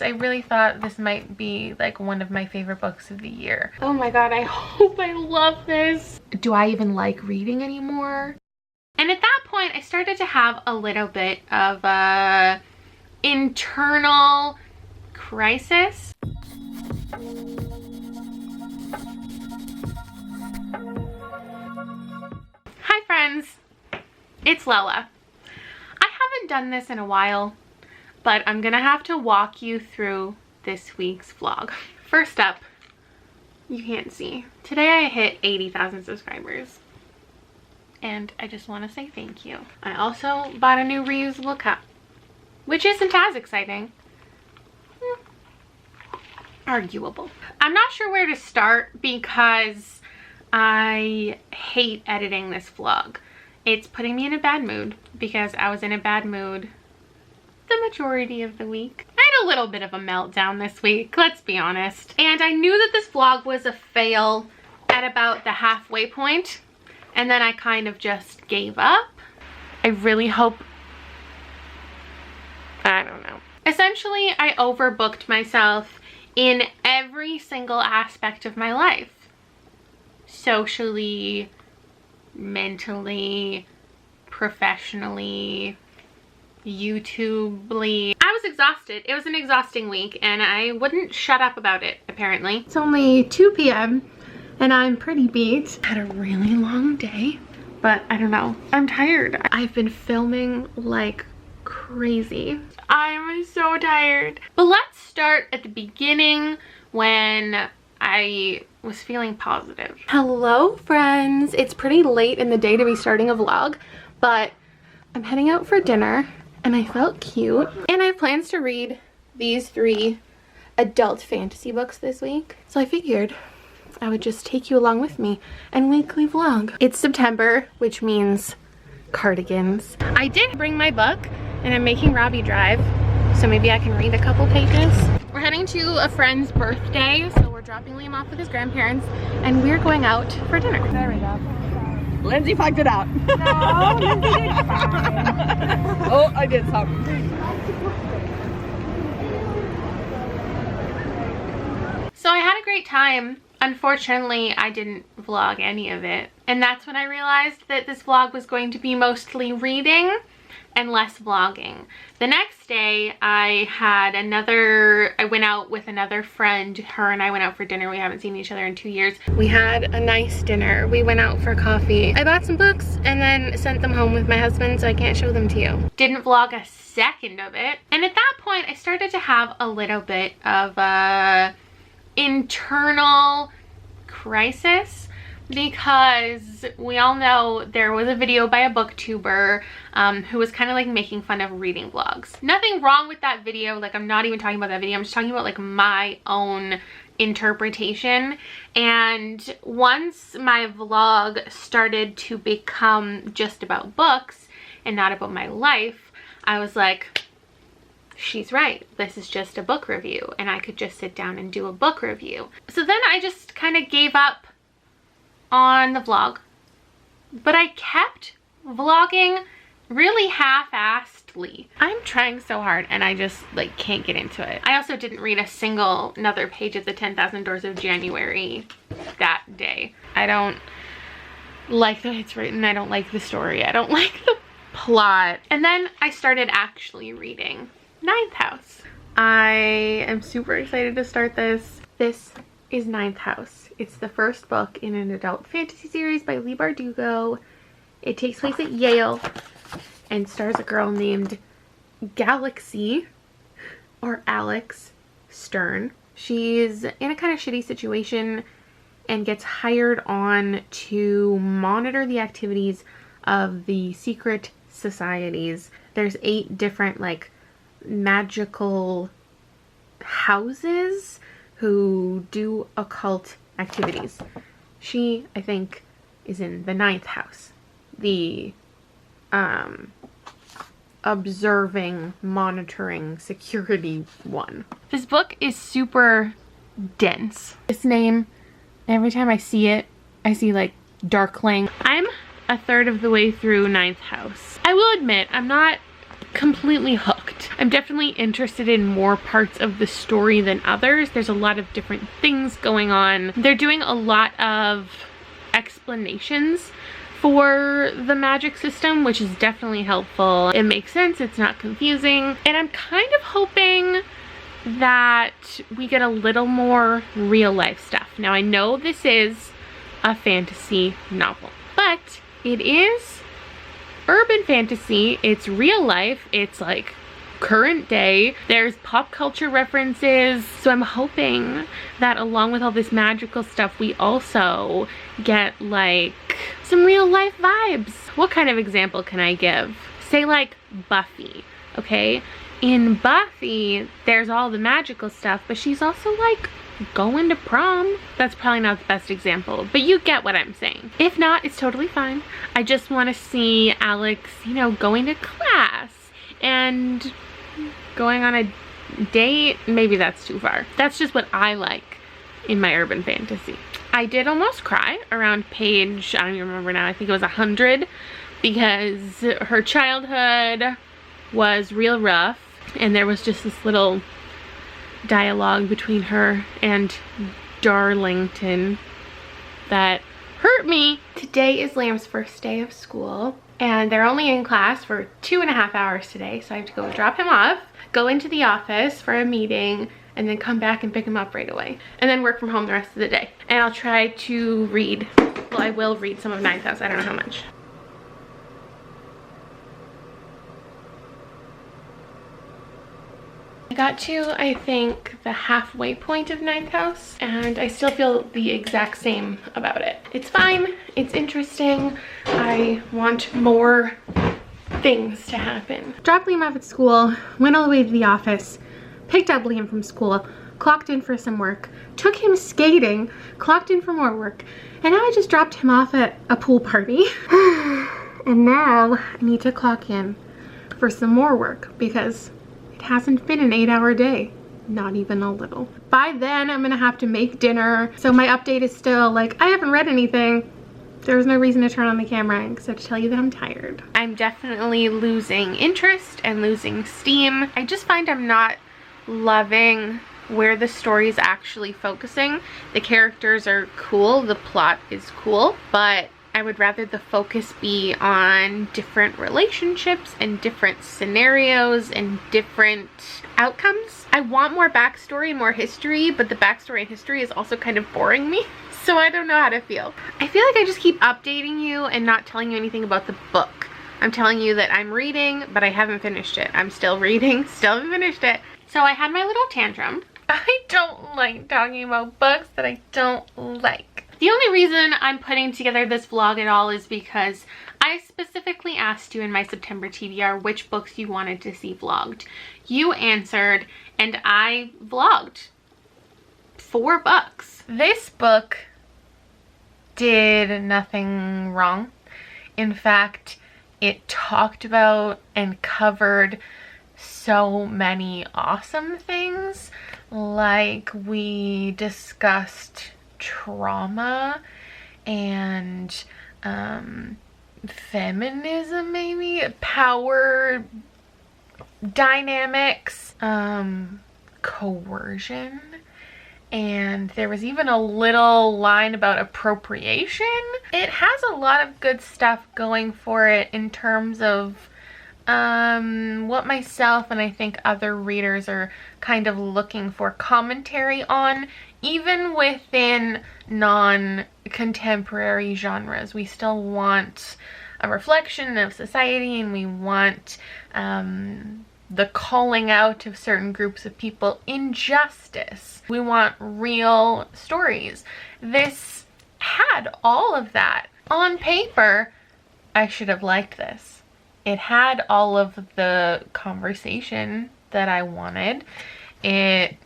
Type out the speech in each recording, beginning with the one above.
I really thought this might be like one of my favorite books of the year. Oh my god, I hope I love this. Do I even like reading anymore? And at that point, I started to have a little bit of a internal crisis. Hi friends, it's Lala. I haven't done this in a while, but I'm gonna have to walk you through this week's vlog. First up, you can't see. Today I hit 80,000 subscribers. And I just want to say thank you. I also bought a new reusable cup, which isn't as exciting. Arguable. I'm not sure where to start because I hate editing this vlog. It's putting me in a bad mood because I was in a bad mood the majority of the week. I had a little bit of a meltdown this week, let's be honest. And I knew that this vlog was a fail at about the halfway point. And then I kind of just gave up. I really hope, I don't know. Essentially, I overbooked myself in every single aspect of my life. Socially, mentally, professionally, YouTubely. I was exhausted. It was an exhausting week and I wouldn't shut up about it, apparently. It's only 2 p.m. and I'm pretty beat. Had a really long day, but I don't know. I'm tired. I've been filming like crazy. I'm so tired. But let's start at the beginning when I was feeling positive. Hello friends. It's pretty late in the day to be starting a vlog, but I'm heading out for dinner and I felt cute. And I have plans to read these 3 adult fantasy books this week. So I figured I would just take you along with me and weekly vlog. It's September, which means cardigans. I did bring my book and I'm making Robbie drive, so maybe I can read a couple pages. We're heading to a friend's birthday, so we're dropping Liam off with his grandparents and we're going out for dinner. There we go. Lindsay fucked it out. No, Lindsay did fine. Oh, I did something. So I had a great time. Unfortunately, I didn't vlog any of it. And that's when I realized that this vlog was going to be mostly reading and less vlogging. The next day, I went out with another friend. Her and I went out for dinner. We haven't seen each other in 2 years. We had a nice dinner. We went out for coffee. I bought some books and then sent them home with my husband, so I can't show them to you. Didn't vlog a second of it. And at that point, I started to have a little bit of a internal crisis because we all know there was a video by a booktuber who was kind of like making fun of reading vlogs. Nothing wrong with that video, like I'm not even talking about that video, I'm just talking about like my own interpretation. And once my vlog started to become just about books and not about my life, I was like, she's right, this is just a book review and I could just sit down and do a book review. So then I just kind of gave up on the vlog, but I kept vlogging really half-assedly. I'm trying so hard and I just like can't get into it. I also didn't read a single another page of the 10,000 Doors of January that day. I don't like that it's written, I don't like the story, I don't like the plot. And then I started actually reading Ninth House. I am super excited to start this. This is Ninth House. It's the first book in an adult fantasy series by Leigh Bardugo. It takes place at Yale and stars a girl named Galaxy, or Alex Stern. She's in a kind of shitty situation and gets hired on to monitor the activities of the secret societies. There's 8 different like magical houses who do occult activities. She, I think, is in the 9th house, the observing, monitoring, security one. This book is super dense. This name, every time I see it, I see like Darkling. I'm a third of the way through 9th house. I will admit, I'm not completely hooked. I'm definitely interested in more parts of the story than others. There's a lot of different things going on. They're doing a lot of explanations for the magic system, which is definitely helpful. It makes sense, it's not confusing, and I'm kind of hoping that we get a little more real life stuff. Now I know this is a fantasy novel, but it is urban fantasy, it's real life, it's like current day, there's pop culture references, so I'm hoping that along with all this magical stuff we also get like some real life vibes. What kind of example can I give? Say like Buffy, okay? In Buffy, there's all the magical stuff, but she's also like going to prom. That's probably not the best example, but you get what I'm saying. If not, it's totally fine. I just want to see Alex, you know, going to class and going on a date. Maybe that's too far. That's just what I like in my urban fantasy. I did almost cry around page, I don't even remember now, I think it was 100, because her childhood was real rough, and there was just this little dialogue between her and Darlington that hurt me. Today is Lamb's first day of school, and they're only in class for 2.5 hours today, so I have to go drop him off, go into the office for a meeting, and then come back and pick him up right away, and then work from home the rest of the day. And I'll try to read, well, I will read some of Ninth House, I don't know how much. I got to, I think, the halfway point of Ninth House, and I still feel the exact same about it. It's fine, it's interesting, I want more things to happen. Dropped Liam off at school, went all the way to the office, picked up Liam from school, clocked in for some work, took him skating, clocked in for more work, and now I just dropped him off at a pool party. And now I need to clock in for some more work because it hasn't been an 8-hour day. Not even a little. By then I'm gonna have to make dinner. So my update is still like, I haven't read anything. There's no reason to turn on the camera except to tell you that I'm tired. I'm definitely losing interest and losing steam. I just find I'm not loving where the story is actually focusing. The characters are cool, the plot is cool, but I would rather the focus be on different relationships and different scenarios and different outcomes. I want more backstory and more history, but the backstory and history is also kind of boring me. So I don't know how to feel. I feel like I just keep updating you and not telling you anything about the book. I'm telling you that I'm reading, but I haven't finished it. I'm still reading, still haven't finished it. So I had my little tantrum. I don't like talking about books that I don't like. The only reason I'm putting together this vlog at all is because I specifically asked you in my September TBR which books you wanted to see vlogged. You answered, and I vlogged 4 books. This book did nothing wrong. In fact, it talked about and covered so many awesome things. Like, we discussed trauma and feminism, maybe power dynamics, coercion, and there was even a little line about appropriation. It has a lot of good stuff going for it in terms of what myself and I think other readers are kind of looking for commentary on. Even within non-contemporary genres, we still want a reflection of society, and we want the calling out of certain groups of people, injustice. We want real stories. This had all of that. On paper, I should have liked this. It had all of the conversation that I wanted. It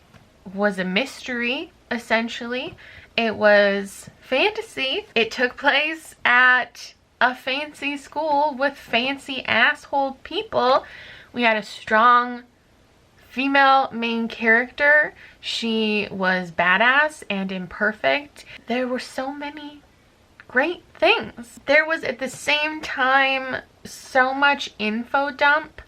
was a mystery, essentially. It was fantasy. It took place at a fancy school with fancy asshole people. We had a strong female main character. She was badass and imperfect. There were so many great things. There was at the same time so much info dump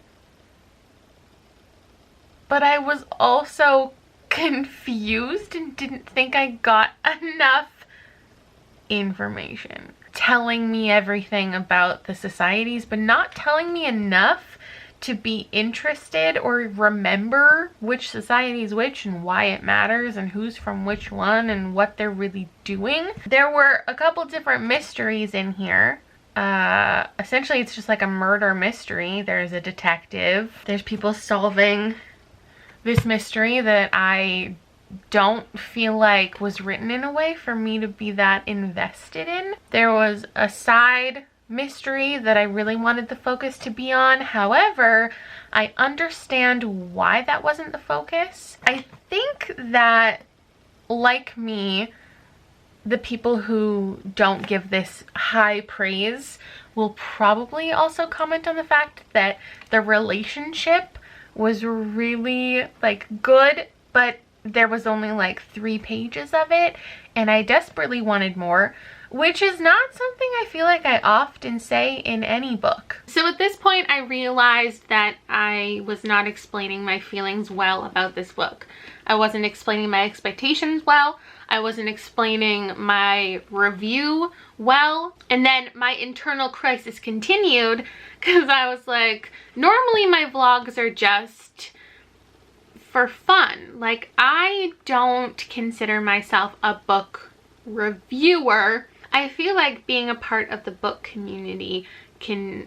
but I was also confused and didn't think I got enough information. Telling me everything about the societies, but not telling me enough to be interested or remember which society is which and why it matters and who's from which one and what they're really doing. There were a couple different mysteries in here. Essentially it's just like a murder mystery. There's a detective. There's people solving this mystery that I don't feel like was written in a way for me to be that invested in. There was a side mystery that I really wanted the focus to be on. However, I understand why that wasn't the focus. I think that, like me, the people who don't give this high praise will probably also comment on the fact that the relationship was really like good, but there was only like 3 pages of it and I desperately wanted more, which is not something I feel like I often say in any book. So at this point I realized that I was not explaining my feelings well about this book. I wasn't explaining my expectations well. I wasn't explaining my review well. And then my internal crisis continued because I was like, normally my vlogs are just for fun. Like, I don't consider myself a book reviewer. I feel like being a part of the book community can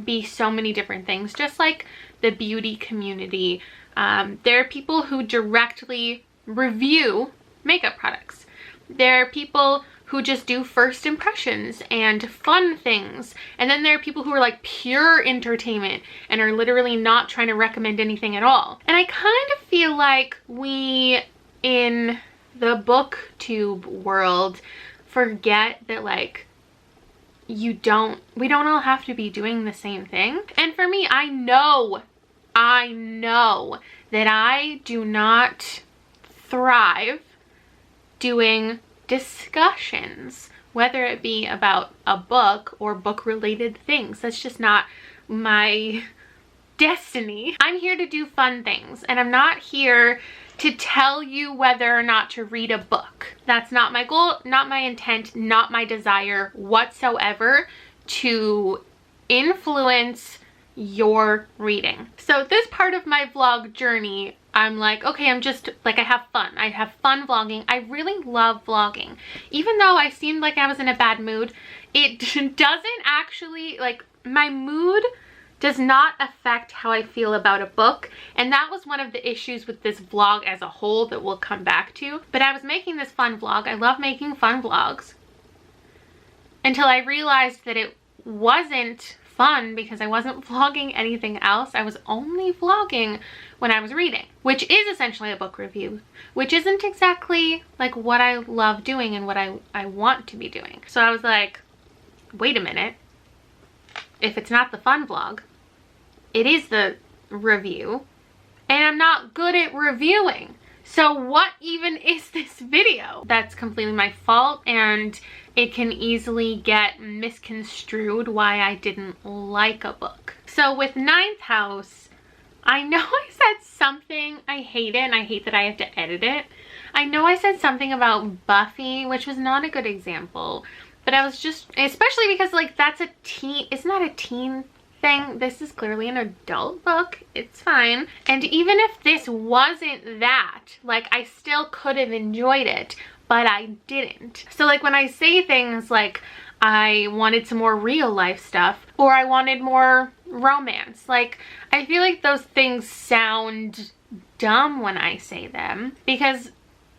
be so many different things, just like the beauty community. There are people who directly review makeup products. There are people who just do first impressions and fun things. And then there are people who are like pure entertainment and are literally not trying to recommend anything at all. And I kind of feel like we in the booktube world forget that like we don't all have to be doing the same thing. And for me, I know that I do not thrive doing discussions, whether it be about a book or book related things. That's just not my destiny. I'm here to do fun things, and I'm not here to tell you whether or not to read a book. That's not my goal, not my intent, not my desire whatsoever to influence your reading. So this part of my vlog journey, I'm like, okay, I'm just like, I have fun. I have fun vlogging. I really love vlogging. Even though I seemed like I was in a bad mood, it doesn't actually, like, my mood does not affect how I feel about a book. And that was one of the issues with this vlog as a whole that we'll come back to. But I was making this fun vlog. I love making fun vlogs. Until I realized that it wasn't fun because I wasn't vlogging anything else. I was only vlogging when I was reading, which is essentially a book review, which isn't exactly like what I love doing and what I want to be doing. So I was like, wait a minute. If it's not the fun vlog, it is the review, and I'm not good at reviewing. So what even is this video? That's completely my fault, and it can easily get misconstrued why I didn't like a book. So with Ninth House, I know I said something, I hate it, and I hate that I have to edit it. I know I said something about Buffy, which was not a good example, but I was just, especially because like that's a teen, it's not a teen thing. This is clearly an adult book. It's fine. And even if this wasn't that, like I still could have enjoyed it, but I didn't. So like when I say things like I wanted some more real life stuff or I wanted more romance, like I feel like those things sound dumb when I say them because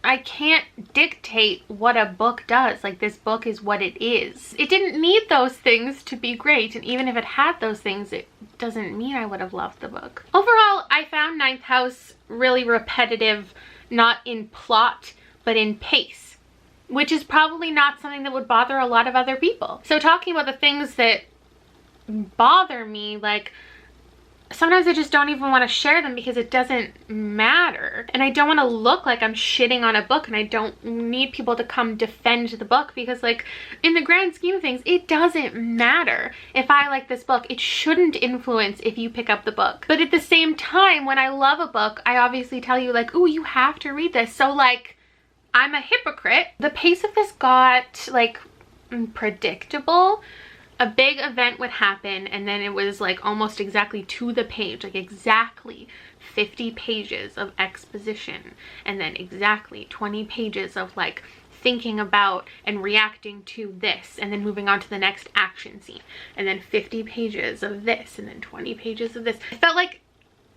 I can't dictate what a book does. Like, this book is what it is. It didn't need those things to be great, and even if it had those things, it doesn't mean I would have loved the book. Overall, I found Ninth House really repetitive, not in plot, but in pace, which is probably not something that would bother a lot of other people. So talking about the things that bother me, like, sometimes I just don't even want to share them because it doesn't matter. And I don't want to look like I'm shitting on a book, and I don't need people to come defend the book because, like, in the grand scheme of things, it doesn't matter. If I like this book, it shouldn't influence if you pick up the book. But at the same time, when I love a book, I obviously tell you, like, ooh, you have to read this. So, like, I'm a hypocrite. The pace of this got, like, predictable. A big event would happen, and then it was like almost exactly to the page, like exactly 50 pages of exposition, and then exactly 20 pages of like thinking about and reacting to this, and then moving on to the next action scene, and then 50 pages of this, and then 20 pages of this. It felt like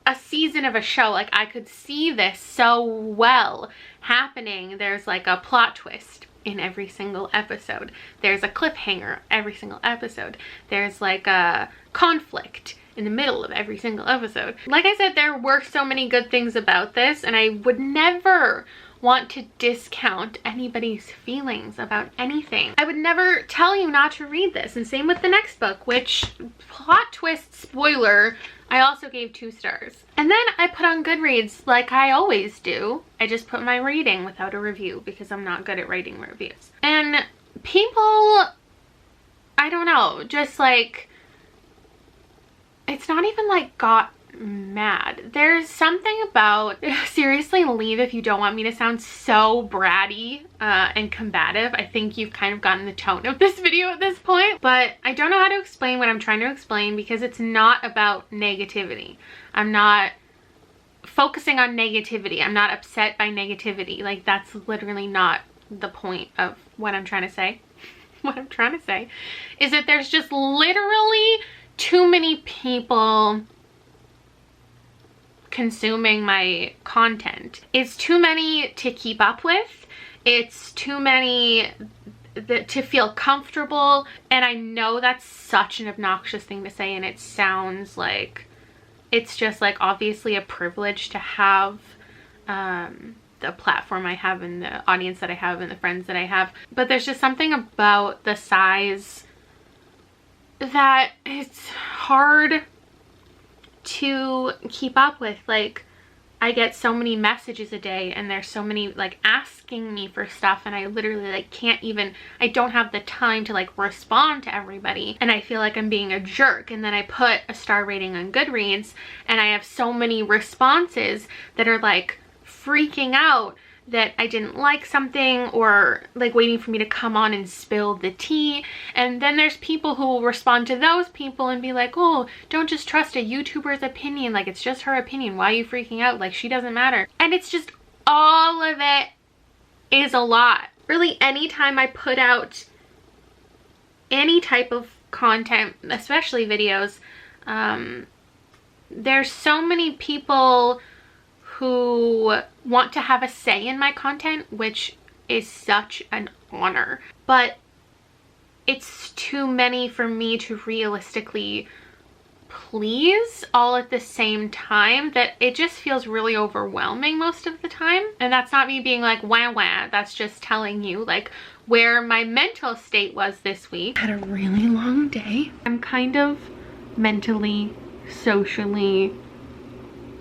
a season of a show. Like, I could see this so well happening. There's like a plot twist in every single episode. There's a cliffhanger every single episode. There's like a conflict in the middle of every single episode. Like I said, there were so many good things about this, and I would never want to discount anybody's feelings about anything. I would never tell you not to read this, and same with the next book, which, plot twist spoiler, I also gave 2 stars. And then I put on Goodreads like I always do. I just put my rating without a review because I'm not good at writing reviews. And people, I don't know, just like, it's not even like got mad. There's something about, seriously, leave if you don't want me to sound so bratty and combative. I think you've kind of gotten the tone of this video at this point, but I don't know how to explain what I'm trying to explain because it's not about negativity. I'm not focusing on negativity. I'm not upset by negativity. Like, that's literally not the point of what I'm trying to say. What I'm trying to say is that there's just literally too many people consuming my content. It's too many to keep up with. It's too many to feel comfortable. And I know that's such an obnoxious thing to say, and it sounds like it's just like obviously a privilege to have the platform I have and the audience that I have and the friends that I have. But there's just something about the size that it's hard to keep up with. Like, I get so many messages a day, and there's so many like asking me for stuff, and I literally like can't even, I don't have the time to like respond to everybody, and I feel like I'm being a jerk. And then I put a star rating on Goodreads, and I have so many responses that are like freaking out that I didn't like something, or like waiting for me to come on and spill the tea. And then there's people who will respond to those people and be like, oh, don't just trust a YouTuber's opinion, like it's just her opinion, why are you freaking out, like she doesn't matter. And it's just, all of it is a lot. Really, anytime I put out any type of content, especially videos, there's so many people who want to have a say in my content, which is such an honor. But it's too many for me to realistically please all at the same time, that it just feels really overwhelming most of the time. And that's not me being like wah wah, that's just telling you like where my mental state was this week. I had a really long day. I'm kind of mentally, socially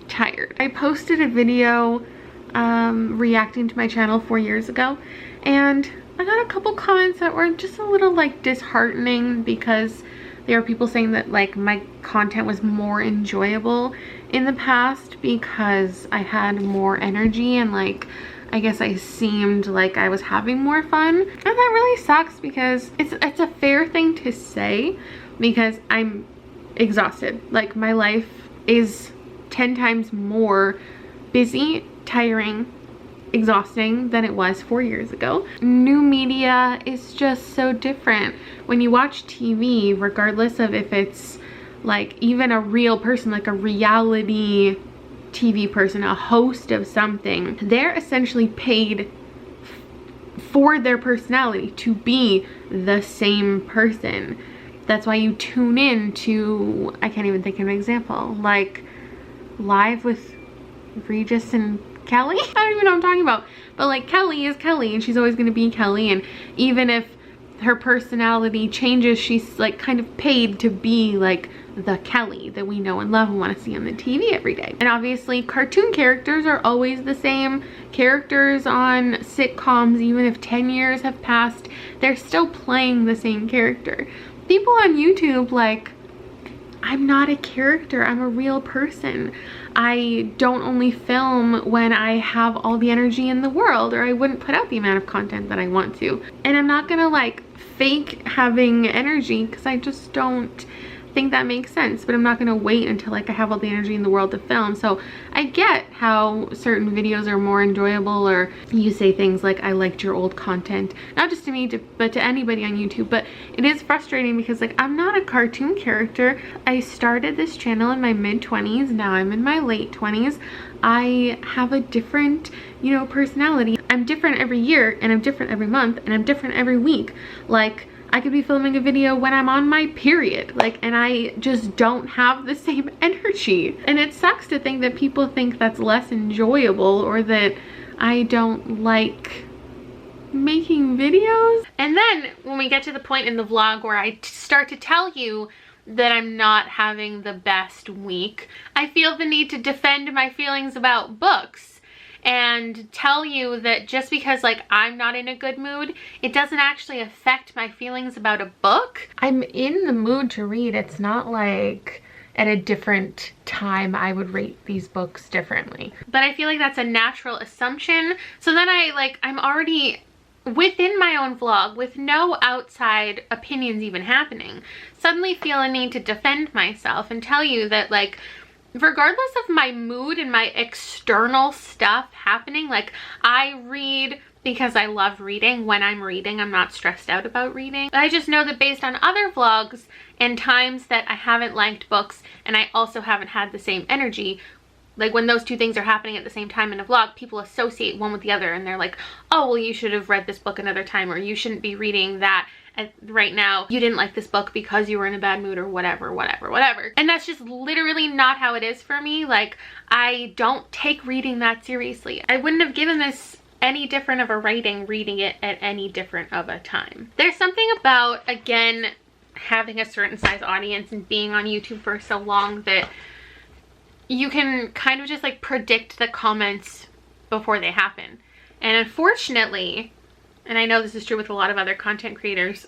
tired. I posted a video reacting to my channel 4 years ago, and I got a couple comments that were just a little like disheartening, because there were people saying that like my content was more enjoyable in the past because I had more energy, and like I guess I seemed like I was having more fun. And that really sucks, because it's a fair thing to say, because I'm exhausted. Like, my life is 10 times more busy, tiring, exhausting than it was 4 years ago. New media is just so different. When you watch TV, regardless of if it's like even a real person, like a reality TV person, a host of something, they're essentially paid for their personality to be the same person. That's why you tune in to, I can't even think of an example, like Live with Regis and Kelly? I don't even know what I'm talking about. But like, Kelly is Kelly, and she's always going to be Kelly, and even if her personality changes, she's like kind of paid to be like the Kelly that we know and love and want to see on the TV every day. And obviously cartoon characters are always the same characters on sitcoms. Even if 10 years have passed, they're still playing the same character. People on YouTube, like, I'm not a character, I'm a real person. I don't only film when I have all the energy in the world, or I wouldn't put out the amount of content that I want to. And I'm not gonna like fake having energy, because I just don't think that makes sense. But I'm not gonna wait until like I have all the energy in the world to film. So I get how certain videos are more enjoyable, or you say things like, I liked your old content, not just to me, but to anybody on YouTube. But it is frustrating because like, I'm not a cartoon character. I started this channel in my mid-20s, now I'm in my late 20s. I have a different, you know, personality. I'm different every year, and I'm different every month, and I'm different every week. Like, I could be filming a video when I'm on my period, like, and I just don't have the same energy. And it sucks to think that people think that's less enjoyable, or that I don't like making videos. And then when we get to the point in the vlog where I start to tell you that I'm not having the best week, I feel the need to defend my feelings about books and tell you that just because like I'm not in a good mood, it doesn't actually affect my feelings about a book. I'm in the mood to read. It's not like at a different time I would rate these books differently. But I feel like that's a natural assumption. So then I'm already within my own vlog, with no outside opinions even happening, suddenly feel a need to defend myself and tell you that like, regardless of my mood and my external stuff happening, like, I read because I love reading. When I'm reading, I'm not stressed out about reading. I just know that based on other vlogs and times that I haven't liked books and I also haven't had the same energy, like when those two things are happening at the same time in a vlog, people associate one with the other, and they're like, oh, well, you should have read this book another time, or you shouldn't be reading that right now. You didn't like this book because you were in a bad mood, or whatever. And that's just literally not how it is for me. Like, I don't take reading that seriously. I wouldn't have given this any different of a rating reading it at any different of a time. There's something about, again, having a certain size audience and being on YouTube for so long that you can kind of just like predict the comments before they happen. And unfortunately, and I know this is true with a lot of other content creators,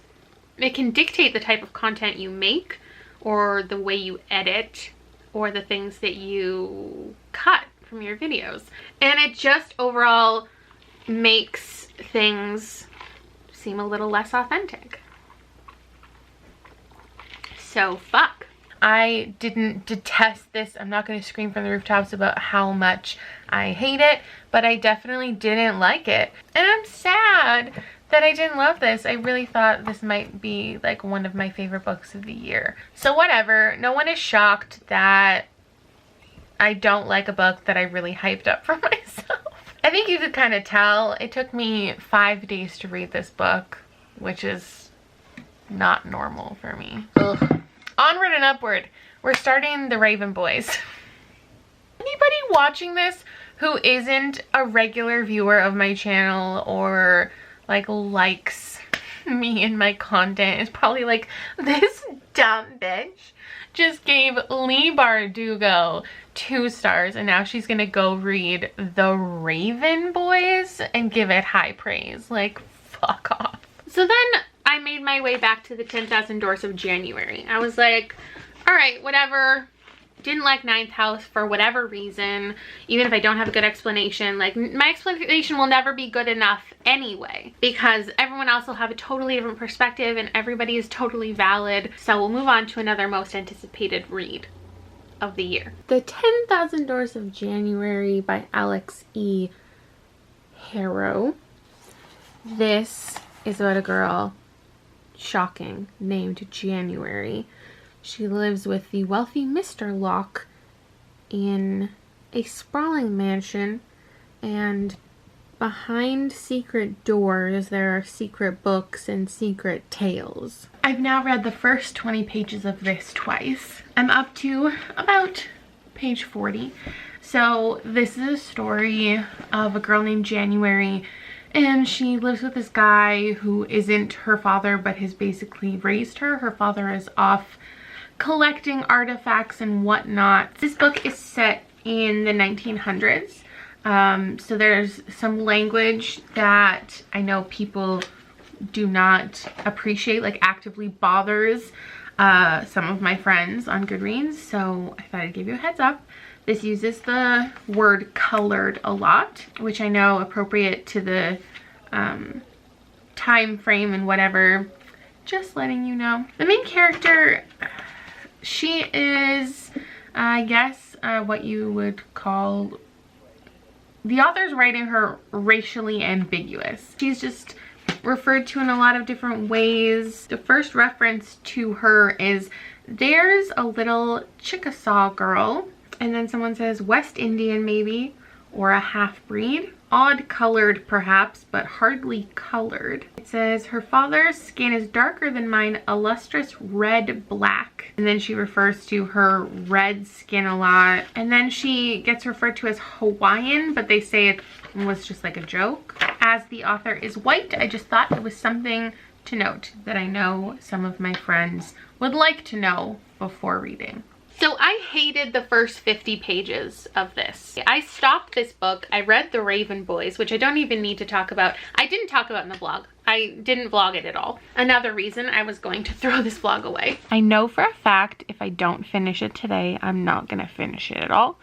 it can dictate the type of content you make, or the way you edit, or the things that you cut from your videos. And it just overall makes things seem a little less authentic. So fuck. I didn't detest this. I'm not going to scream from the rooftops about how much I hate it, but I definitely didn't like it. And I'm sad that I didn't love this. I really thought this might be like one of my favorite books of the year. So whatever, no one is shocked that I don't like a book that I really hyped up for myself. I think you could kind of tell. It took me 5 days to read this book, which is not normal for me. Ugh. Onward and upward. We're starting The Raven Boys. Anybody watching this who isn't a regular viewer of my channel, or like likes me and my content, is probably like, this dumb bitch just gave Leigh Bardugo 2 stars, and now she's gonna go read The Raven Boys and give it high praise. Like, fuck off. So then I made my way back to the 10,000 Doors of January. I was like, all right, whatever. Didn't like Ninth House for whatever reason. Even if I don't have a good explanation, like, my explanation will never be good enough anyway, because everyone else will have a totally different perspective and everybody is totally valid. So we'll move on to another most anticipated read of the year. The 10,000 Doors of January by Alex E. Harrow. This is about a girl, shocking, named January. She lives with the wealthy Mr. Locke in a sprawling mansion, and behind secret doors there are secret books and secret tales. I've now read the first 20 pages of this twice. I'm up to about page 40. So this is a story of a girl named January, and she lives with this guy who isn't her father but has basically raised her. Her father is off collecting artifacts and whatnot. This book is set in the 1900s. So there's some language that I know people do not appreciate, like actively bothers some of my friends on Goodreads. So I thought I'd give you a heads up. This uses the word colored a lot, which I know appropriate to the time frame and whatever. Just letting you know. The main character, she is, I guess, what you would call, the author's writing her racially ambiguous. She's just referred to in a lot of different ways. The first reference to her is, there's a little Chickasaw girl, and then someone says West Indian maybe, or a half-breed. Odd colored perhaps, but hardly colored. It says her father's skin is darker than mine, a lustrous red-black. And then she refers to her red skin a lot. And then she gets referred to as Hawaiian, but they say it was just like a joke. As the author is white, I just thought it was something to note that I know some of my friends would like to know before reading. So I hated the first 50 pages of this. I stopped this book. I read The Raven Boys, which I don't even need to talk about. I didn't talk about in the vlog. I didn't vlog it at all. Another reason I was going to throw this vlog away. I know for a fact if I don't finish it today, I'm not gonna finish it at all.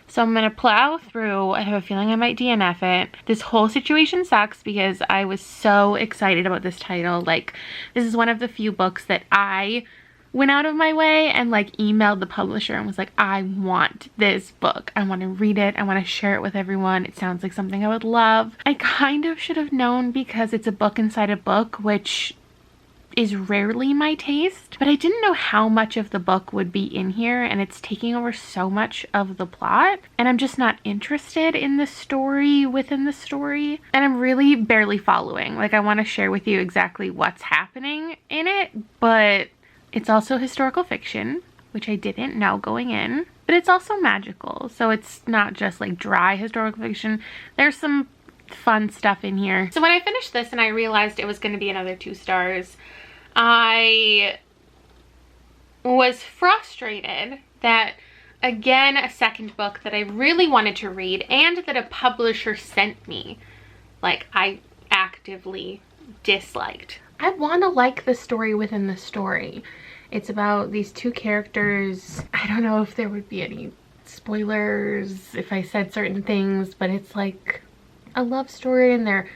So I'm gonna plow through. I have a feeling I might DNF it. This whole situation sucks because I was so excited about this title. Like, this is one of the few books that I went out of my way and like emailed the publisher and was like, I want this book. I want to read it. I want to share it with everyone. It sounds like something I would love. I kind of should have known because it's a book inside a book, which is rarely my taste, but I didn't know how much of the book would be in here, and it's taking over so much of the plot, and I'm just not interested in the story within the story, and I'm really barely following. Like, I want to share with you exactly what's happening in it, but it's also historical fiction, which I didn't know going in, but it's also magical. So it's not just like dry historical fiction. There's some fun stuff in here. So when I finished this and I realized it was going to be another 2 stars, I was frustrated that, again, a second book that I really wanted to read and that a publisher sent me, like, I actively disliked. I want to like the story within the story. It's about these 2 characters. I don't know if there would be any spoilers if I said certain things, but it's like a love story and they're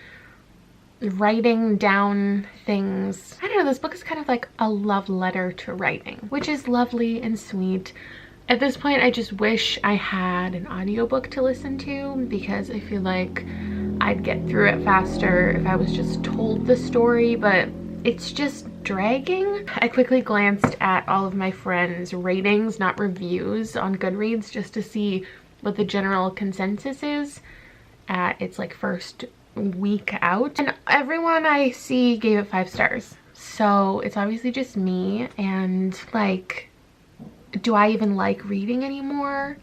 writing down things. I don't know, this book is kind of like a love letter to writing, which is lovely and sweet. At this point, I just wish I had an audiobook to listen to because I feel like I'd get through it faster if I was just told the story, but it's just dragging. I quickly glanced at all of my friends' ratings, not reviews, on Goodreads just to see what the general consensus is at its like first week out. And everyone I see gave it 5 stars. So it's obviously just me, and like, do I even like reading anymore?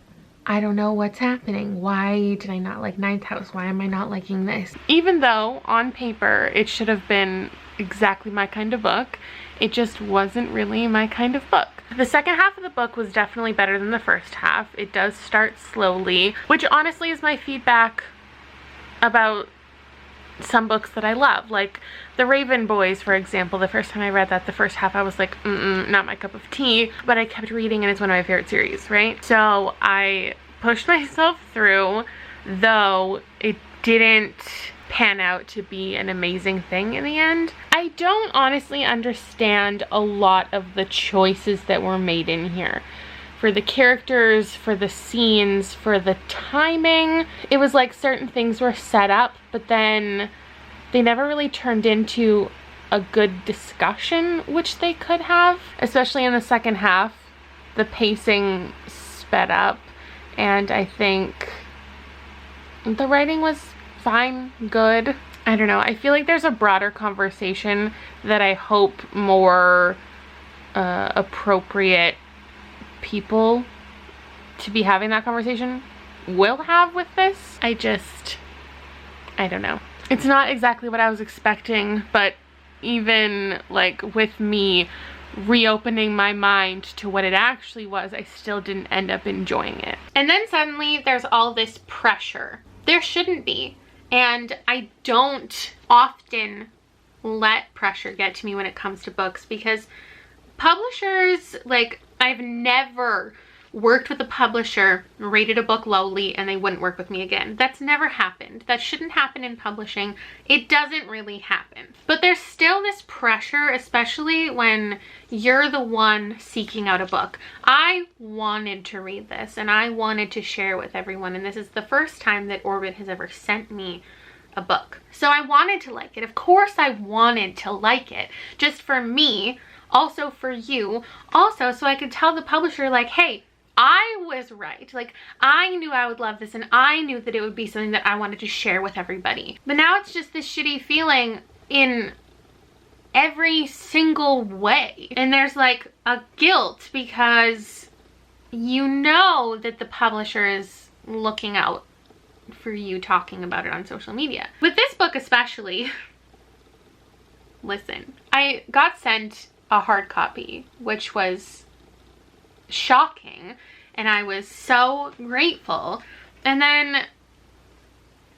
I don't know what's happening. Why did I not like Ninth House? Why am I not liking this? Even though on paper it should have been exactly my kind of book, it just wasn't really my kind of book. The second half of the book was definitely better than the first half. It does start slowly, which honestly is my feedback about some books that I love, like The Raven Boys, for example. The first time I read that, the first half I was like, not my cup of tea, but I kept reading and it's one of my favorite series, right? So I pushed myself through, though it didn't pan out to be an amazing thing in the end. I don't honestly understand a lot of the choices that were made in here. For the characters, for the scenes, for the timing. It was like certain things were set up, but then they never really turned into a good discussion, which they could have. Especially in the second half, the pacing sped up, and I think the writing was fine, good. I don't know, I feel like there's a broader conversation that I hope more appropriate people to be having that conversation will have with this. I don't know. It's not exactly what I was expecting, but even like with me reopening my mind to what it actually was, I still didn't end up enjoying it. And then suddenly there's all this pressure. There shouldn't be. And I don't often let pressure get to me when it comes to books, because publishers, like, I've never worked with a publisher, rated a book lowly, and they wouldn't work with me again. That's never happened. That shouldn't happen in publishing. It doesn't really happen. But there's still this pressure, especially when you're the one seeking out a book. I wanted to read this, and I wanted to share with everyone, and this is the first time that Orbit has ever sent me a book. So I wanted to like it. Of course I wanted to like it. Just for me, also for you, also so I could tell the publisher, like, hey, I was right. Like, I knew I would love this, and I knew that it would be something that I wanted to share with everybody. But now it's just this shitty feeling in every single way. And there's like a guilt because you know that the publisher is looking out for you talking about it on social media. With this book especially, listen, I got sent a hard copy, which was shocking, and I was so grateful. And then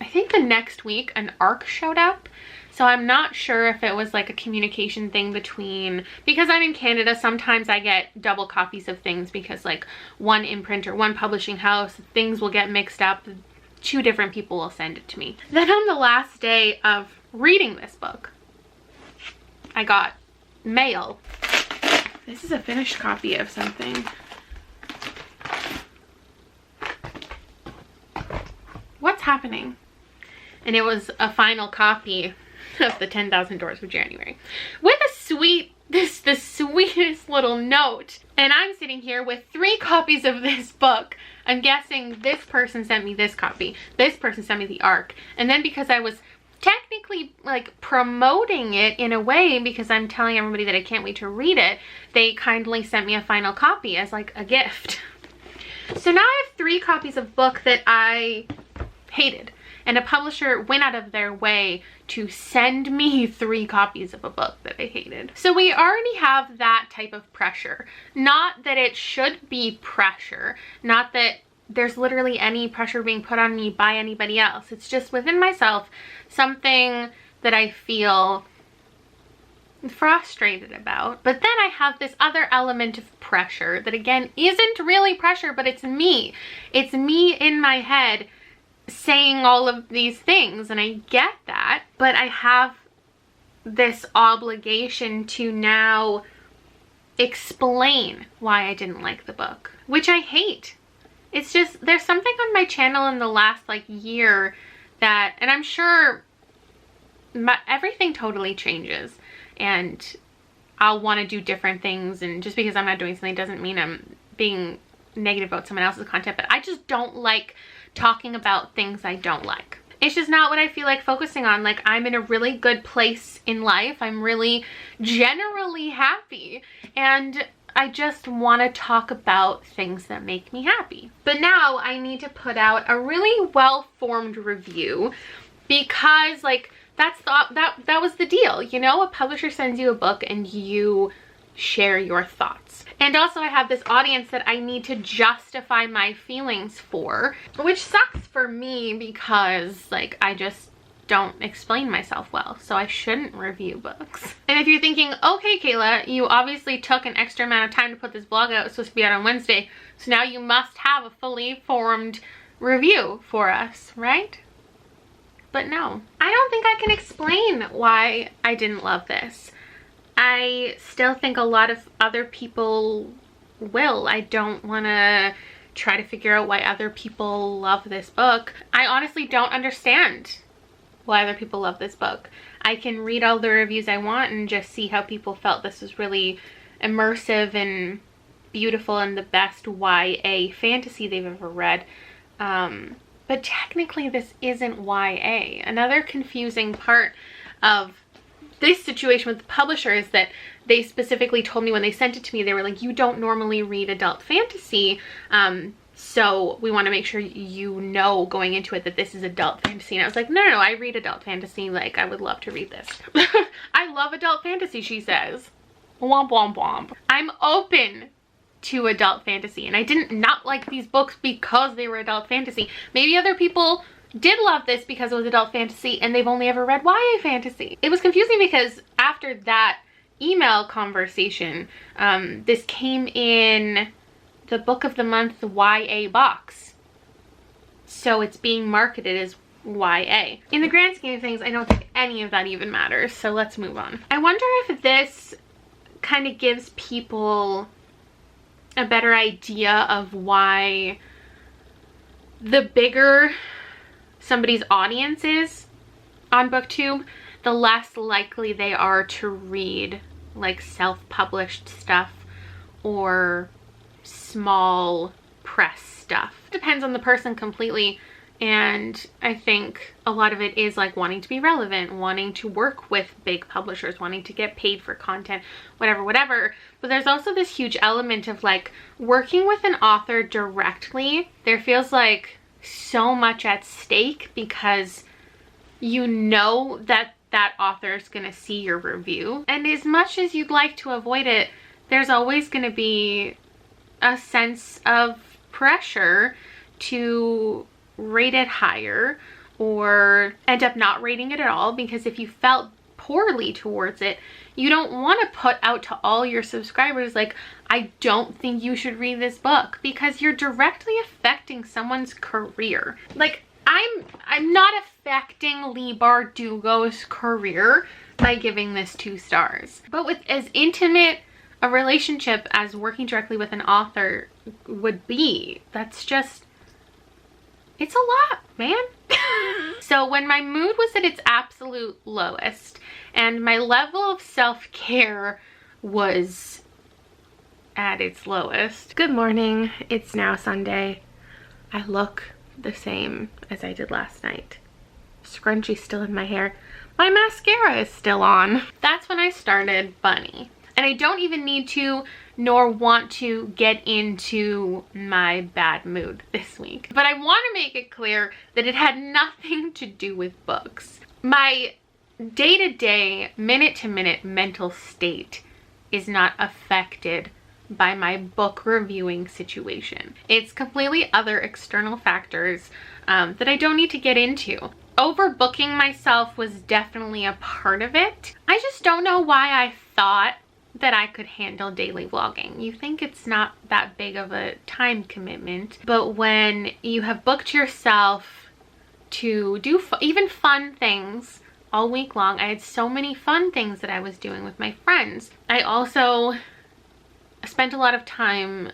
I think the next week an ARC showed up, so I'm not sure if it was like a communication thing between, because I'm in Canada, sometimes I get double copies of things because like one imprint or one publishing house, things will get mixed up. 2 different people will send it to me. Then on the last day of reading this book, I got mail. This is a finished copy of something. What's happening? And it was a final copy of the 10,000 Doors of January with a the sweetest little note. And I'm sitting here with 3 copies of this book. I'm guessing this person sent me this copy. This person sent me the ARC. And then because I was technically like promoting it in a way, because I'm telling everybody that I can't wait to read it, they kindly sent me a final copy as like a gift. So now I have 3 copies of book that I hated, and a publisher went out of their way to send me 3 copies of a book that I hated. So we already have that type of pressure. Not that it should be pressure, not that there's literally any pressure being put on me by anybody else. It's just within myself, something that I feel frustrated about. But then I have this other element of pressure that again isn't really pressure, but it's me. It's me in my head saying all of these things, and I get that, but I have this obligation to now explain why I didn't like the book, which I hate. It's just, there's something on my channel in the last like year that, and I'm sure everything totally changes and I'll want to do different things, and just because I'm not doing something doesn't mean I'm being negative about someone else's content, but I just don't like talking about things I don't like. It's just not what I feel like focusing on. Like, I'm in a really good place in life. I'm really generally happy, and I just want to talk about things that make me happy. But now I need to put out a really well-formed review, because like that was the deal, you know? A publisher sends you a book and you share your thoughts. And also I have this audience that I need to justify my feelings for, which sucks for me because like I just don't explain myself well, so I shouldn't review books. And if you're thinking, okay Kayla, you obviously took an extra amount of time to put this blog out, it's supposed to be out on Wednesday, so now you must have a fully formed review for us, right? But no, I don't think I can explain why I didn't love this. I still think a lot of other people will. I don't want to try to figure out why other people love this book. I honestly don't understand why other people love this book. I can read all the reviews I want and just see how people felt this was really immersive and beautiful and the best YA fantasy they've ever read. But technically this isn't YA. Another confusing part of this situation with the publisher is that they specifically told me when they sent it to me, they were like, you don't normally read adult fantasy, so we want to make sure you know going into it that this is adult fantasy. And I was like, no, I read adult fantasy. Like, I would love to read this. I love adult fantasy, she says. Womp womp womp. I'm open to adult fantasy, and I didn't not like these books because they were adult fantasy. Maybe other people did love this because it was adult fantasy and they've only ever read YA fantasy. It was confusing because after that email conversation, this came in the book of the month YA box. So it's being marketed as YA. In the grand scheme of things, I don't think any of that even matters. So let's move on. I wonder if this kind of gives people a better idea of why the bigger somebody's audience is on BookTube, the less likely they are to read like self-published stuff or small press stuff. It depends on the person completely, and I think a lot of it is like wanting to be relevant, wanting to work with big publishers, wanting to get paid for content, whatever. But there's also this huge element of like working with an author directly. There feels like so much at stake because you know that that author is going to see your review, and as much as you'd like to avoid it, there's always going to be a sense of pressure to rate it higher or end up not rating it at all, because if you felt poorly towards it, you don't want to put out to all your subscribers like, I don't think you should read this book, because you're directly affecting someone's career. Like, I'm not affecting Leigh Bardugo's career by giving this 2 stars. But with as intimate a relationship as working directly with an author would be, that's just, it's a lot, man. So when my mood was at its absolute lowest and my level of self-care was at its lowest. Good morning. It's now Sunday. I look the same as I did last night. Scrunchie's still in my hair. My mascara is still on. That's when I started Bunny. And I don't even need to nor want to get into my bad mood this week. But I want to make it clear that it had nothing to do with books. My day-to-day, minute-to-minute mental state is not affected by my book reviewing situation. It's completely other external factors that I don't need to get into. Overbooking myself was definitely a part of it. I just don't know why I thought that I could handle daily vlogging. You think it's not that big of a time commitment, but when you have booked yourself to do even fun things all week long, I had so many fun things that I was doing with my friends. I also spent a lot of time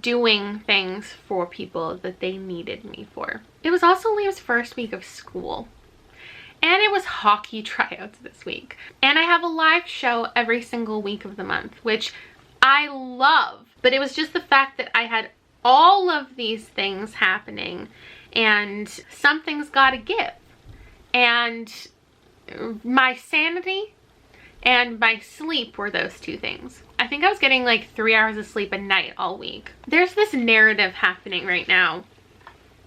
doing things for people that they needed me for. It was also Liam's first week of school. And it was hockey tryouts this week. And I have a live show every single week of the month, which I love. But it was just the fact that I had all of these things happening and something's gotta give. And my sanity and my sleep were those 2 things. I think I was getting like 3 hours of sleep a night all week. There's this narrative happening right now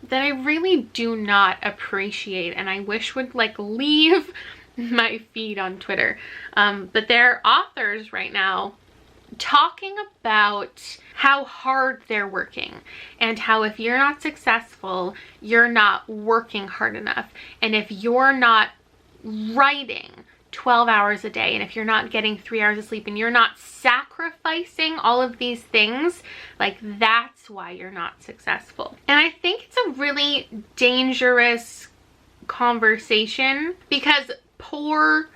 that I really do not appreciate, and I wish would like leave my feed on Twitter. But there are authors right now talking about how hard they're working and how if you're not successful, you're not working hard enough. And if you're not writing 12 hours a day, and if you're not getting 3 hours of sleep, and you're not sacrificing all of these things, like that's why you're not successful. And I think it's a really dangerous conversation, because poor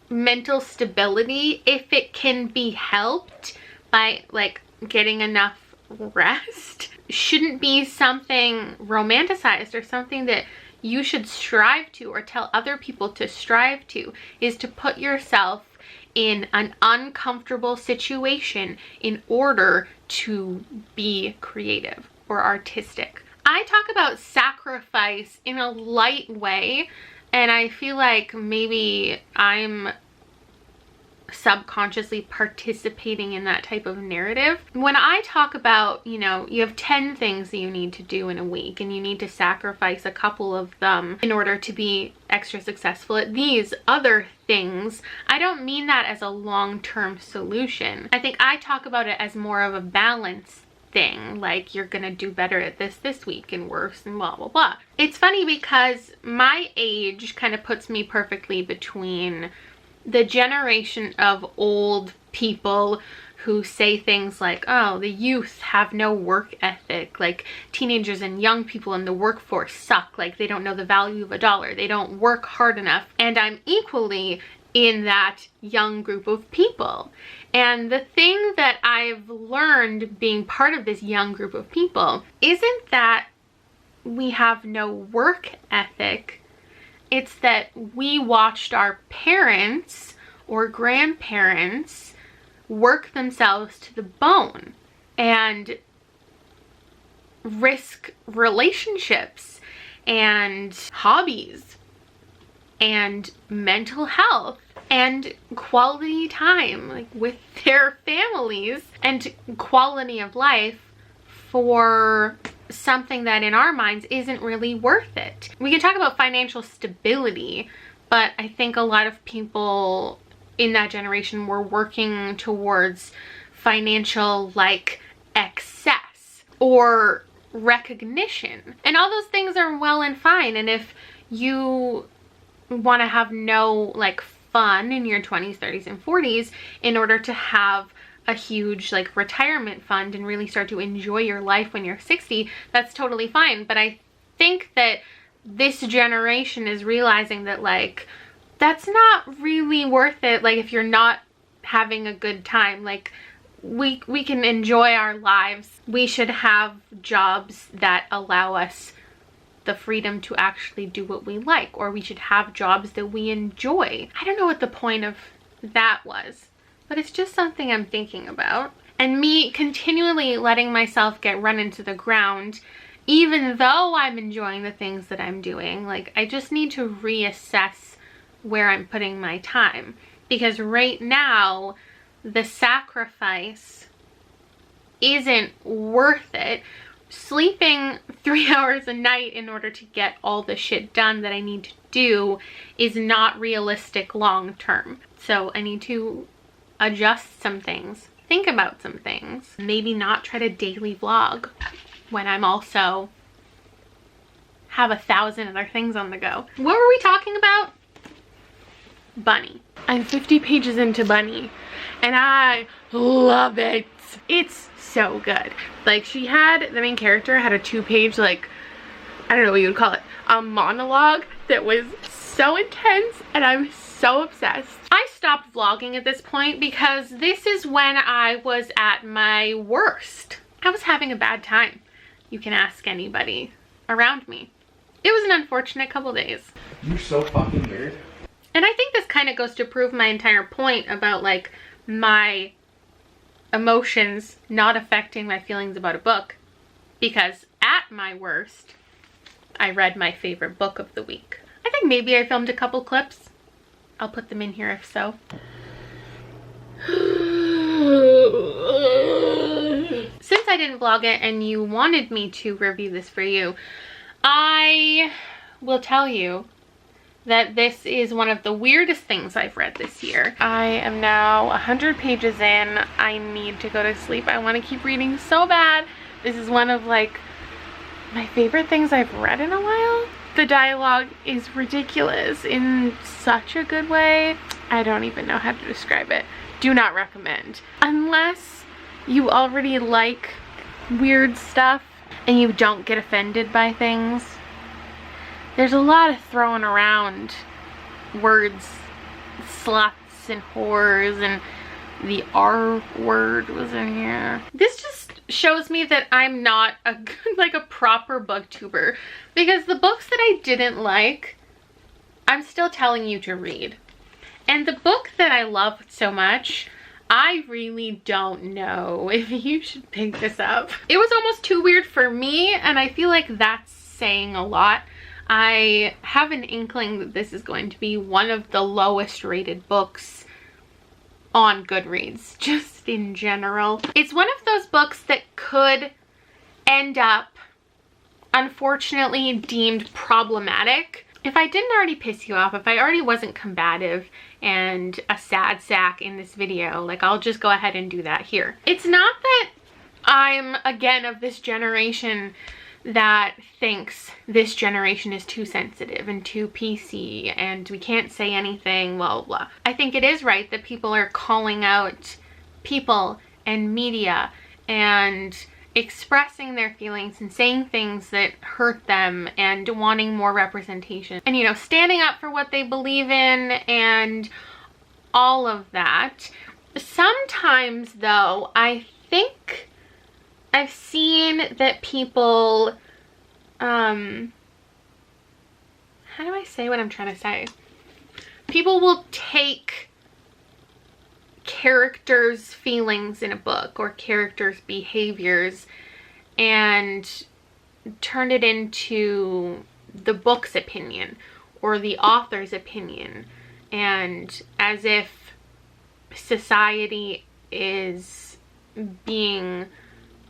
mental stability, if it can be helped by like getting enough rest, shouldn't be something romanticized or something that you should strive to or tell other people to strive to. Is to put yourself in an uncomfortable situation in order to be creative or artistic. I talk about sacrifice in a light way, and I feel like maybe I'm subconsciously participating in that type of narrative. When I talk about, you know, you have 10 things that you need to do in a week and you need to sacrifice a couple of them in order to be extra successful at these other things, I don't mean that as a long-term solution. I think I talk about it as more of a balance thing, like you're gonna do better at this week and worse and blah blah blah. It's funny because my age kind of puts me perfectly between the generation of old people who say things like, oh, the youth have no work ethic, like teenagers and young people in the workforce suck, like they don't know the value of a dollar, they don't work hard enough. And I'm equally in that young group of people. And the thing that I've learned being part of this young group of people isn't that we have no work ethic. It's that we watched our parents or grandparents work themselves to the bone and risk relationships and hobbies and mental health and quality time, like with their families, and quality of life for something that in our minds isn't really worth it. We can talk about financial stability, but I think a lot of people in that generation were working towards financial like excess or recognition, and all those things are well and fine. And if you want to have no like fun in your 20s, 30s, and 40s in order to have a huge like retirement fund and really start to enjoy your life when you're 60, that's totally fine. But I think that this generation is realizing that like that's not really worth it. Like if you're not having a good time, like we can enjoy our lives. We should have jobs that allow us the freedom to actually do what we like, or we should have jobs that we enjoy. I don't know what the point of that was, but it's just something I'm thinking about. And me continually letting myself get run into the ground, even though I'm enjoying the things that I'm doing, like I just need to reassess where I'm putting my time. Because right now, the sacrifice isn't worth it. Sleeping 3 hours a night in order to get all the shit done that I need to do is not realistic long term. So I need to adjust some things, think about some things, maybe not try to daily vlog when I'm also have 1,000 other things on the go. What were we talking about? Bunny. I'm 50 pages into Bunny and I love it. It's so good. Like the main character had a 2-page, like, I don't know what you would call it, a monologue that was so intense, and I'm so obsessed. I stopped vlogging at this point because this is when I was at my worst. I was having a bad time. You can ask anybody around me. It was an unfortunate couple days. You're so fucking weird. And I think this kind of goes to prove my entire point about like my emotions not affecting my feelings about a book, because at my worst I read my favorite book of the week. I think maybe I filmed a couple clips. I'll put them in here if so. Since I didn't vlog it and you wanted me to review this for you, I will tell you that this is one of the weirdest things I've read this year. I am now 100 pages in. I need to go to sleep. I want to keep reading so bad. This is one of like my favorite things I've read in a while. The dialogue is ridiculous in such a good way. I don't even know how to describe it. Do not recommend. Unless you already like weird stuff and you don't get offended by things. There's a lot of throwing around words, sluts and whores, and the R word was in here. This just shows me that I'm not a good, like a proper booktuber, because the books that I didn't like, I'm still telling you to read. And the book that I loved so much, I really don't know if you should pick this up. It was almost too weird for me, and I feel like that's saying a lot. I have an inkling that this is going to be one of the lowest rated books on Goodreads, just in general. It's one of those books that could end up, unfortunately, deemed problematic. If I didn't already piss you off, if I already wasn't combative and a sad sack in this video, like, I'll just go ahead and do that here. It's not that I'm, again, of this generation that thinks this generation is too sensitive and too PC and we can't say anything, blah, blah, blah. I think it is right that people are calling out people and media and expressing their feelings and saying things that hurt them and wanting more representation and, you know, standing up for what they believe in and all of that. Sometimes, though, I think I've seen that people, how do I say what I'm trying to say? People will take characters' feelings in a book or characters' behaviors and turn it into the book's opinion or the author's opinion, and as if society is being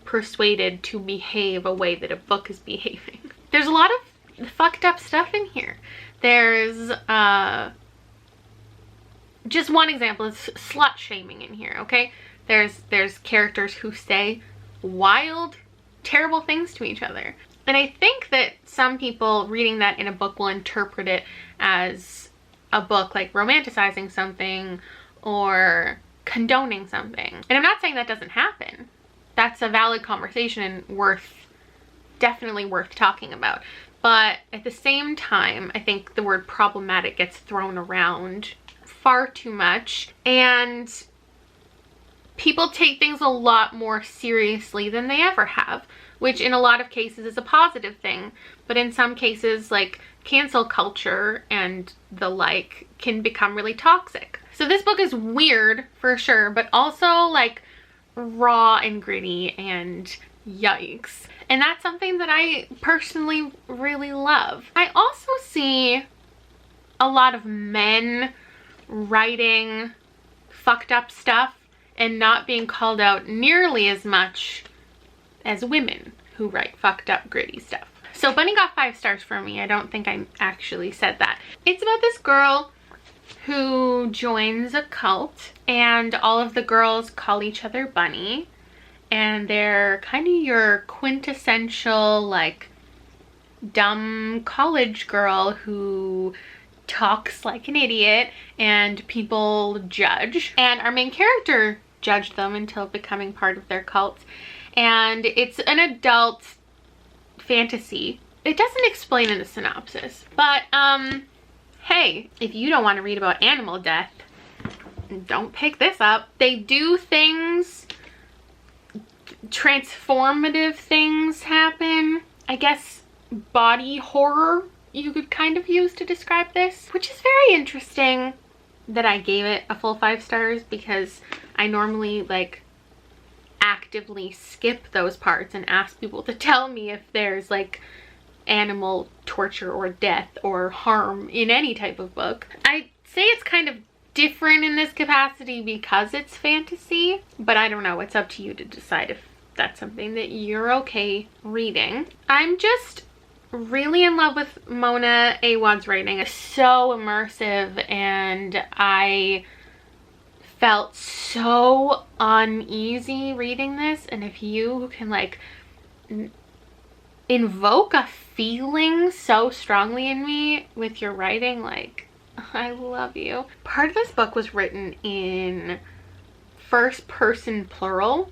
persuaded to behave a way that a book is behaving. There's a lot of fucked up stuff in here. There's just one example is slut shaming in here, okay? There's characters who say wild, terrible things to each other. And I think that some people reading that in a book will interpret it as a book like romanticizing something or condoning something. And I'm not saying that doesn't happen. That's a valid conversation and definitely worth talking about. But at the same time, I think the word problematic gets thrown around far too much, and people take things a lot more seriously than they ever have, which in a lot of cases is a positive thing. But in some cases, like cancel culture and the like, can become really toxic. So this book is weird for sure, but also like raw and gritty and yikes. And that's something that I personally really love. I also see a lot of men writing fucked up stuff and not being called out nearly as much as women who write fucked up gritty stuff. So Bunny got 5 stars for me. I don't think I actually said that. It's about this girl who joins a cult, and all of the girls call each other Bunny, and they're kind of your quintessential like dumb college girl who talks like an idiot and people judge, and our main character judged them until becoming part of their cult. And it's an adult fantasy. It doesn't explain in the synopsis, but hey, if you don't want to read about animal death, don't pick this up. They do things, transformative things happen. I guess body horror you could kind of use to describe this, which is very interesting that I gave it a full 5 stars, because I normally like actively skip those parts and ask people to tell me if there's like animal torture or death or harm in any type of book. I say it's kind of different in this capacity because it's fantasy, but I don't know, it's up to you to decide if that's something that you're okay reading. I'm just really in love with Mona Awad's writing. It's so immersive, and I felt so uneasy reading this. And if you can like invoke a feeling so strongly in me with your writing, like, I love you. Part of this book was written in first person plural,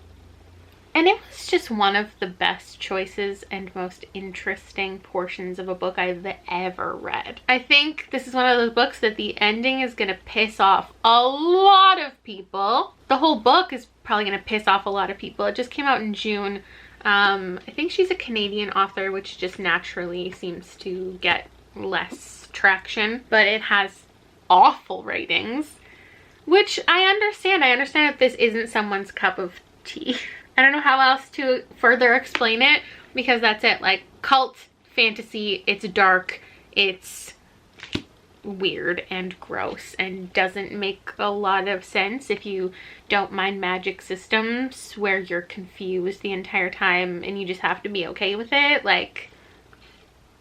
and it was just one of the best choices and most interesting portions of a book I've ever read. I think this is one of those books that the ending is gonna piss off a lot of people. The whole book is probably gonna piss off a lot of people. It just came out in June. I think she's a Canadian author, which just naturally seems to get less traction, but it has awful ratings, which I understand. I understand that this isn't someone's cup of tea. I don't know how else to further explain it, because that's it. Like, cult fantasy, it's dark, it's weird and gross and doesn't make a lot of sense if you don't mind magic systems where you're confused the entire time and you just have to be okay with it. Like,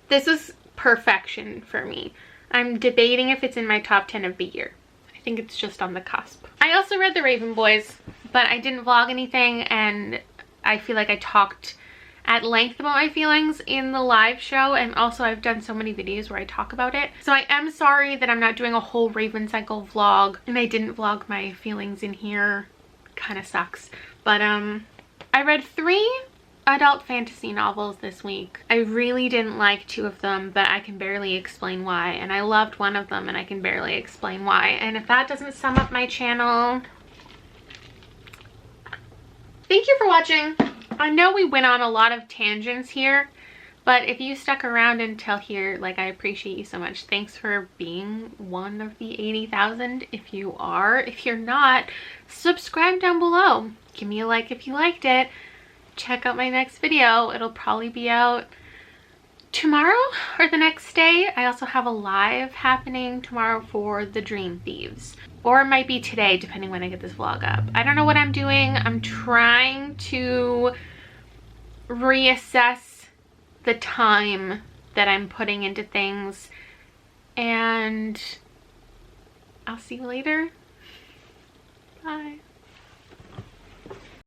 this is perfection for me. I'm debating if it's in my top 10 of the year. I think it's just on the cusp. I also read The Raven Boys, but I didn't vlog anything, and I feel like I talked at length about my feelings in the live show, and also I've done so many videos where I talk about it. So I am sorry that I'm not doing a whole Raven Cycle vlog, and I didn't vlog my feelings in here. Kind of sucks. But I read 3 adult fantasy novels this week. I really didn't like 2 of them, but I can barely explain why, and I loved one of them and I can barely explain why. And if that doesn't sum up my channel, thank you for watching. I know we went on a lot of tangents here, but if you stuck around until here, like, I appreciate you so much. Thanks for being one of the 80,000 if you are. If you're not, subscribe down below. Give me a like if you liked it. Check out my next video. It'll probably be out tomorrow or the next day. I also have a live happening tomorrow for the Dream Thieves, or it might be today depending when I get this vlog up. I don't know what I'm doing. I'm trying to reassess the time that I'm putting into things, and I'll see you later. Bye.